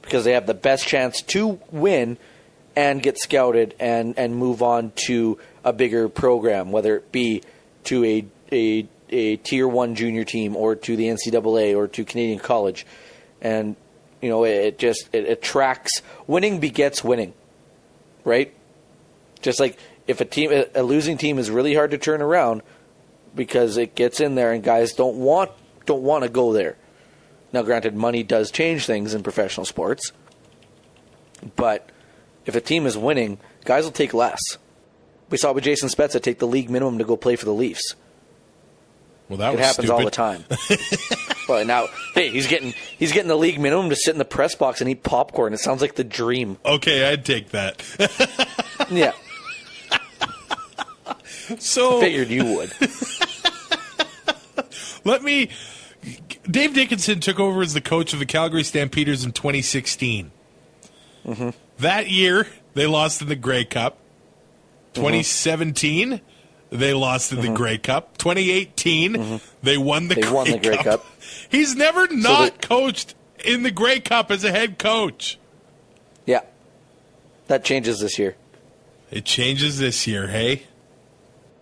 because they have the best chance to win and get scouted and move on to a bigger program, whether it be to a Tier 1 junior team or to the NCAA or to Canadian college. And, it attracts. Winning begets winning, right? Just like if a losing team is really hard to turn around because it gets in there and guys don't want to go there. Now, granted, money does change things in professional sports, but if a team is winning, guys will take less. We saw with Jason Spezza take the league minimum to go play for the Leafs. Well, that it happens stupid. all the time. Well, now, hey, he's getting the league minimum to sit in the press box and eat popcorn. It sounds like the dream. Okay, I'd take that. Yeah. So I figured you would. Dave Dickinson took over as the coach of the Calgary Stampeders in 2016. Mm-hmm. That year, they lost in the Grey Cup. 2017, they lost in the Grey Cup. 2018, they won the Grey Cup. He's never coached in the Grey Cup as a head coach. Yeah. That changes this year. It changes this year, hey?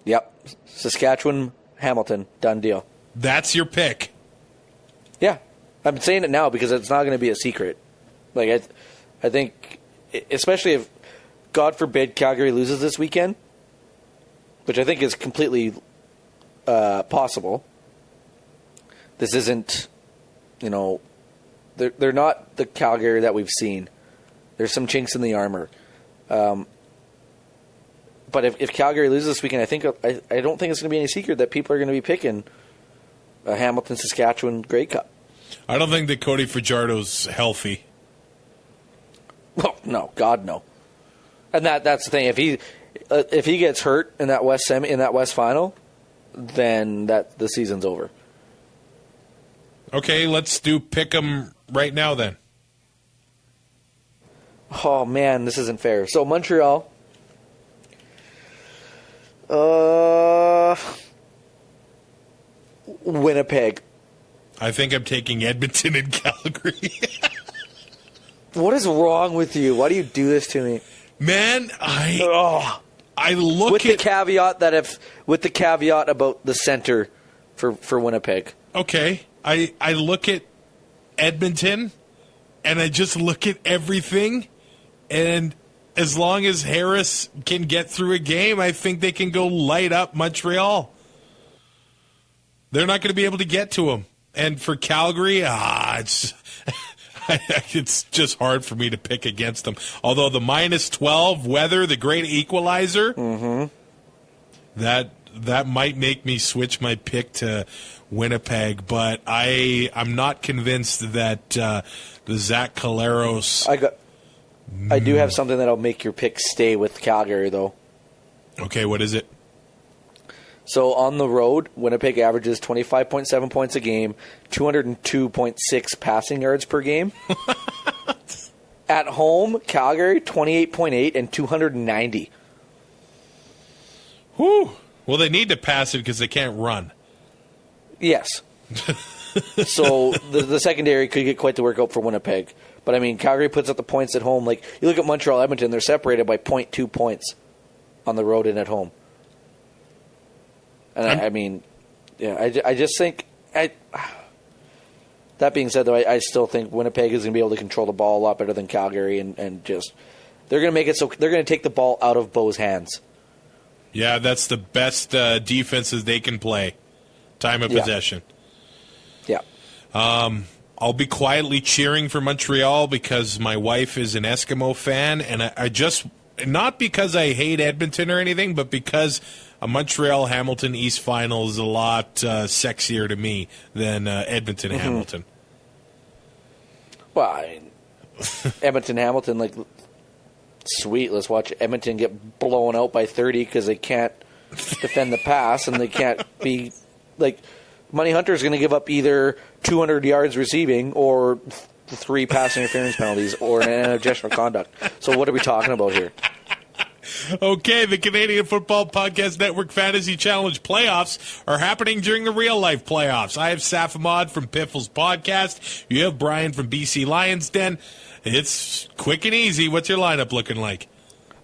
Yep. Saskatchewan, Hamilton, done deal. That's your pick. Yeah. I'm saying it now because it's not going to be a secret. I think, especially if, God forbid, Calgary loses this weekend, which I think is completely possible. This isn't, they're not the Calgary that we've seen. There's some chinks in the armor. But if Calgary loses this weekend, I don't think it's going to be any secret that people are going to be picking a Hamilton Saskatchewan Grey Cup. I don't think that Cody Fajardo's healthy. Oh no, God no. And that's the thing. If he gets hurt in that West final, then the season's over. Okay, let's do pick 'em right now then. Oh man, this isn't fair. So Montreal. Winnipeg. I think I'm taking Edmonton and Calgary. What is wrong with you? Why do you do this to me? Man, I look with at the caveat about the center for Winnipeg. Okay, I look at Edmonton, and I just look at everything, and as long as Harris can get through a game, I think they can go light up Montreal. They're not going to be able to get to him. And for Calgary, it's just hard for me to pick against them. Although the -12 weather, the great equalizer, that might make me switch my pick to Winnipeg. But I'm not convinced that the Zach Collaros. I do have something that'll make your pick stay with Calgary, though. Okay, what is it? So on the road, Winnipeg averages 25.7 points a game, 202.6 passing yards per game. At home, Calgary, 28.8 and 290. Whew. Well, they need to pass it because they can't run. Yes. So the secondary could get quite the workout for Winnipeg. But, I mean, Calgary puts up the points at home. Like, you look at Montreal, Edmonton, they're separated by 0.2 points on the road and at home. And I just think that being said, though, I still think Winnipeg is going to be able to control the ball a lot better than Calgary, and just they're going to make it so they're going to take the ball out of Bo's hands. Yeah, that's the best defenses they can play. Time of possession. Yeah. I'll be quietly cheering for Montreal because my wife is an Eskimo fan, and I just not because I hate Edmonton or anything, but because a Montreal-Hamilton East final is a lot sexier to me than Edmonton-Hamilton. Well, I mean, Edmonton-Hamilton, like, sweet. Let's watch Edmonton get blown out by 30 because they can't defend the pass, and they can't be, like, Money Hunter's going to give up either 200 yards receiving or 3 pass interference penalties or an objectionable conduct. So what are we talking about here? Okay, the Canadian Football Podcast Network Fantasy Challenge playoffs are happening during the real-life playoffs. I have Saf Ahmad from Piffle's Podcast. You have Brian from BC Lions Den. It's quick and easy. What's your lineup looking like?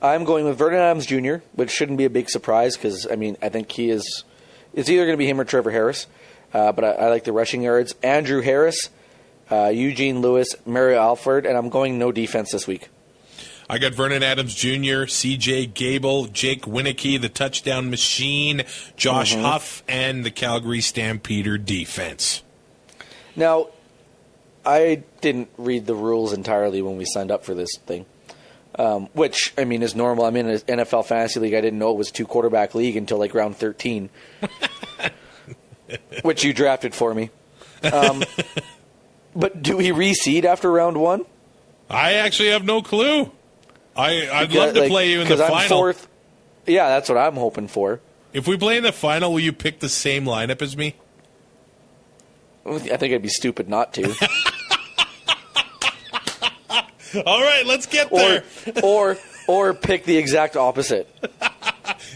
I'm going with Vernon Adams Jr., which shouldn't be a big surprise because, I mean, I think he is – it's either going to be him or Trevor Harris. But I like the rushing yards. Andrew Harris, Eugene Lewis, Mario Alford, and I'm going no defense this week. I got Vernon Adams Jr., C.J. Gable, Jake Winicky, the touchdown machine, Josh Huff, and the Calgary Stampeder defense. Now, I didn't read the rules entirely when we signed up for this thing, which, I mean, is normal. I'm in an NFL fantasy league. I didn't know it was a 2-quarterback league until, like, round 13. Which you drafted for me. But do we reseed after round 1? I actually have no clue. I'd love to play you in the final. I'm fourth. Yeah, that's what I'm hoping for. If we play in the final, will you pick the same lineup as me? I think it'd be stupid not to. All right, let's get there. Or pick the exact opposite.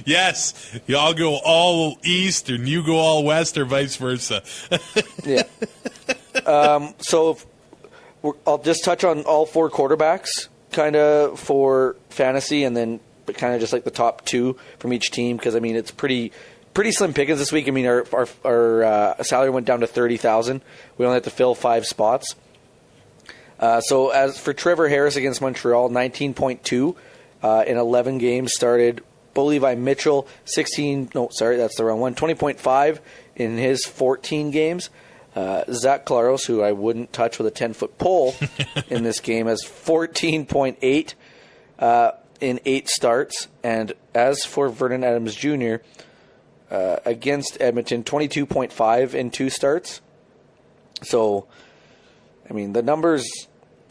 Yes, y'all go all east and you go all west or vice versa. Yeah. So I'll just touch on all 4 quarterbacks kind of for fantasy and then kind of just like the top 2 from each team because, I mean, it's pretty slim pickings this week. I mean, our salary went down to $30,000. We only have to fill 5 spots. So as for Trevor Harris against Montreal, 19.2 in 11 games started Bo Levi Mitchell, 20.5 in his 14 games. Zach Collaros, who I wouldn't touch with a 10-foot pole in this game, has 14.8 in 8 starts. And as for Vernon Adams Jr., against Edmonton, 22.5 in 2 starts. So, I mean, the numbers,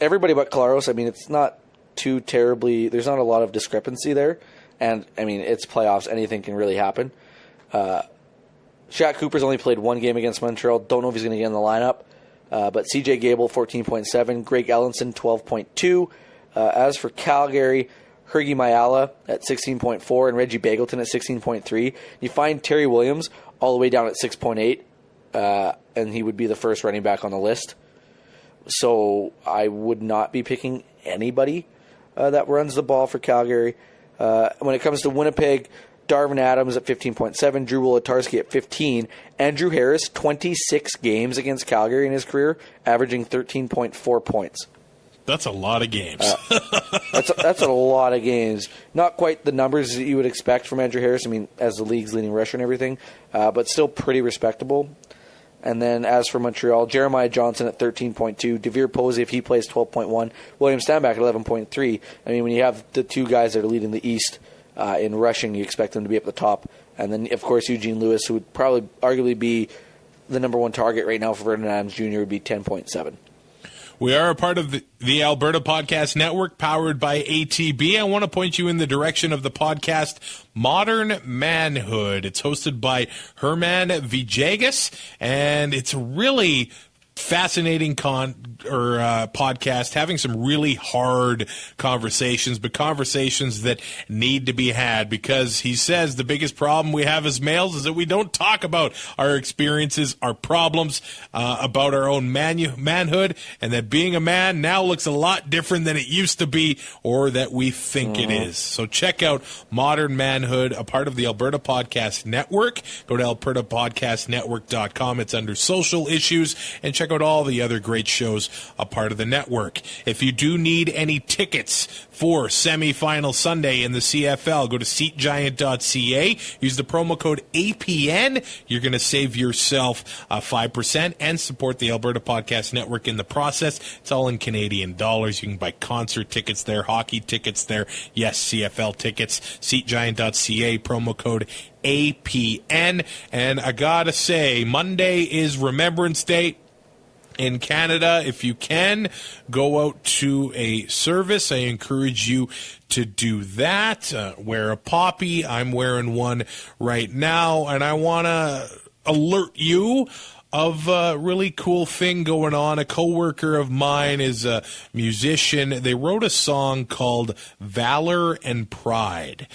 everybody but Collaros, I mean, it's not too terribly, there's not a lot of discrepancy there. And, I mean, it's playoffs. Anything can really happen. Shaq Cooper's only played 1 game against Montreal. Don't know if he's going to get in the lineup. But CJ Gable, 14.7. Greg Ellenson, 12.2. As for Calgary, Hergy Mayala at 16.4 and Reggie Bagleton at 16.3. You find Terry Williams all the way down at 6.8, and he would be the first running back on the list. So I would not be picking anybody that runs the ball for Calgary. When it comes to Winnipeg, Darvin Adams at 15.7, Drew Wolodarski at 15, Andrew Harris, 26 games against Calgary in his career, averaging 13.4 points. That's a lot of games. That's a lot of games. Not quite the numbers that you would expect from Andrew Harris, I mean, as the league's leading rusher and everything, but still pretty respectable. And then as for Montreal, Jeremiah Johnson at 13.2, Devere Posey, if he plays, 12.1, William Stanback at 11.3. I mean, when you have the 2 guys that are leading the East in rushing, you expect them to be up the top. And then, of course, Eugene Lewis, who would probably arguably be the number 1 target right now for Vernon Adams Jr., would be 10.7. We are a part of the Alberta Podcast Network, powered by ATB. I want to point you in the direction of the podcast Modern Manhood. It's hosted by Herman Vijagas, and it's really fascinating podcast, having some really hard conversations, but conversations that need to be had, because he says the biggest problem we have as males is that we don't talk about our experiences, our problems, about our own manhood, and that being a man now looks a lot different than it used to be, or that we think it is. So check out Modern Manhood, a part of the Alberta Podcast Network. Go to albertapodcastnetwork.com. It's under social issues, and check out all the other great shows a part of the network. If you do need any tickets for semifinal Sunday in the CFL, go to seatgiant.ca. Use the promo code APN. You're going to save yourself 5% and support the Alberta Podcast Network in the process. It's all in Canadian dollars. You can buy concert tickets there, hockey tickets there. Yes, CFL tickets. Seatgiant.ca, promo code APN. And I gotta say, Monday is Remembrance Day in Canada. If you can, go out to a service. I encourage you to do that. Wear a poppy. I'm wearing one right now, and I want to alert you of a really cool thing going on. A coworker of mine is a musician. They wrote a song called Valor and Pride.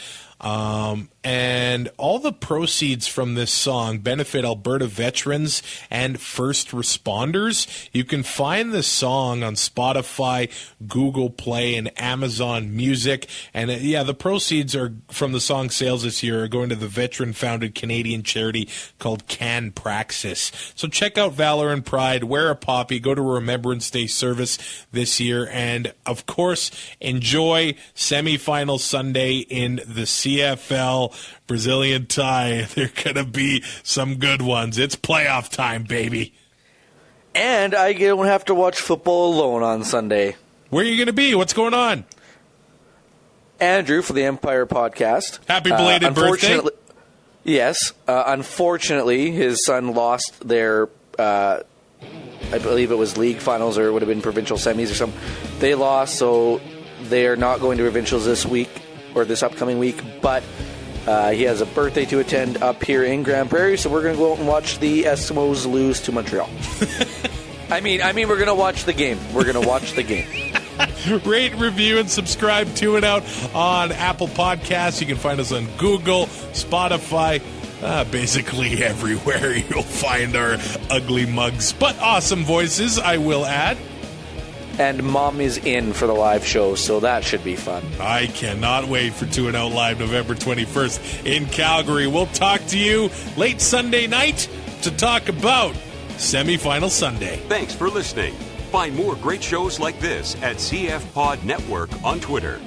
And all the proceeds from this song benefit Alberta veterans and first responders. You can find the song on Spotify, Google Play, and Amazon Music. And the proceeds are from the song sales this year are going to the veteran-founded Canadian charity called Can Praxis. So check out Valor and Pride, wear a poppy, go to a Remembrance Day service this year, and of course, enjoy semifinal Sunday in the CFL. Brazilian tie. There going to be some good ones. It's playoff time, baby. And I don't have to watch football alone on Sunday. Where are you going to be? What's going on? Andrew for the Empire Podcast. Happy belated birthday. Yes. Unfortunately, his son lost their, I believe it was league finals, or it would have been provincial semis or something. They lost, so they are not going to provincials this week or this upcoming week, but he has a birthday to attend up here in Grand Prairie, so we're going to go out and watch the Eskimos lose to Montreal. I mean, we're going to watch the game. We're going to watch the game. Rate, review, and subscribe to it out on Apple Podcasts. You can find us on Google, Spotify, basically everywhere you'll find our ugly mugs, but awesome voices, I will add. And Mom is in for the live show, so that should be fun. I cannot wait for 2 and Out Live November 21st in Calgary. We'll talk to you late Sunday night to talk about semifinal Sunday. Thanks for listening. Find more great shows like this at CF Pod Network on Twitter.